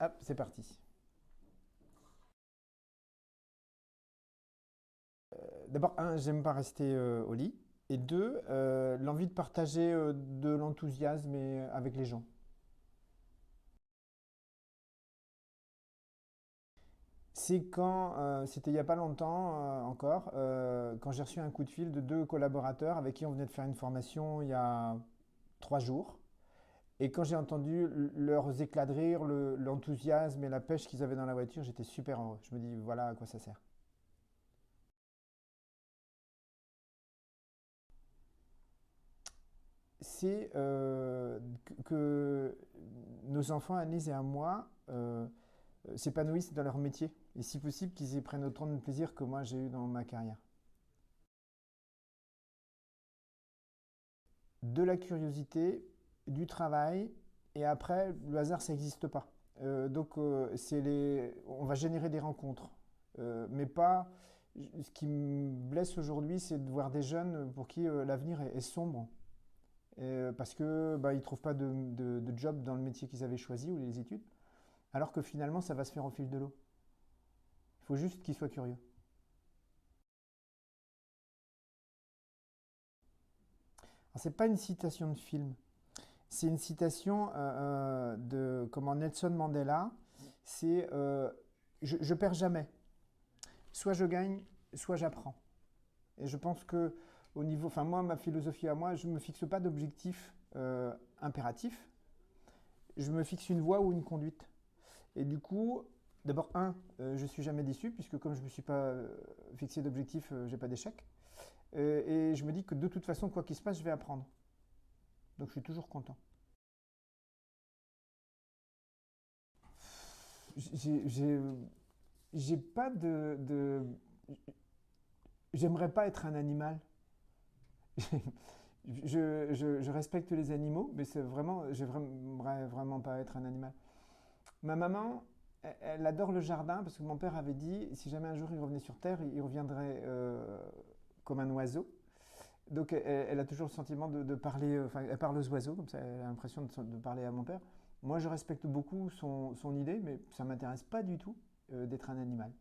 Hop, c'est parti. D'abord, un, j'aime pas rester au lit. Et deux, l'envie de partager de l'enthousiasme avec les gens. C'est quand, c'était il n'y a pas longtemps encore, quand j'ai reçu un coup de fil de deux collaborateurs avec qui on venait de faire une formation il y a 3 jours. Et quand j'ai entendu leurs éclats de rire, l'enthousiasme et la pêche qu'ils avaient dans la voiture, j'étais super heureux. Je me dis, voilà à quoi ça sert. C'est que nos enfants, Annelise et à moi, s'épanouissent dans leur métier. Et si possible, qu'ils y prennent autant de plaisir que moi j'ai eu dans ma carrière. De la curiosité, du travail, et après, le hasard, ça n'existe pas. On va générer des rencontres, mais pas. Ce qui me blesse aujourd'hui, c'est de voir des jeunes pour qui l'avenir est sombre, parce que bah, ils ne trouvent pas de job dans le métier qu'ils avaient choisi ou les études, alors que finalement, ça va se faire au fil de l'eau. Il faut juste qu'ils soient curieux. C'est pas une citation de film, c'est une citation de comment Nelson Mandela. C'est je perds jamais. Soit je gagne, soit j'apprends. Et je pense que au niveau, enfin moi, ma philosophie à moi, je ne me fixe pas d'objectif impératif. Je me fixe une voie ou une conduite. Et du coup, d'abord un, je suis jamais déçu puisque comme je me suis pas fixé d'objectif, j'ai pas d'échec. Et je me dis que de toute façon, quoi qu'il se passe, je vais apprendre. Donc je suis toujours content. J'ai j'ai pas j'aimerais pas être un animal. Je respecte les animaux, mais c'est vraiment, j'aimerais vraiment pas être un animal. Ma maman, elle adore le jardin parce que mon père avait dit si jamais un jour il revenait sur Terre, il reviendrait comme un oiseau. Donc elle a toujours le sentiment de parler, enfin elle parle aux oiseaux, comme ça elle a l'impression de parler à mon père. Moi je respecte beaucoup son idée, mais ça ne m'intéresse pas du tout d'être un animal.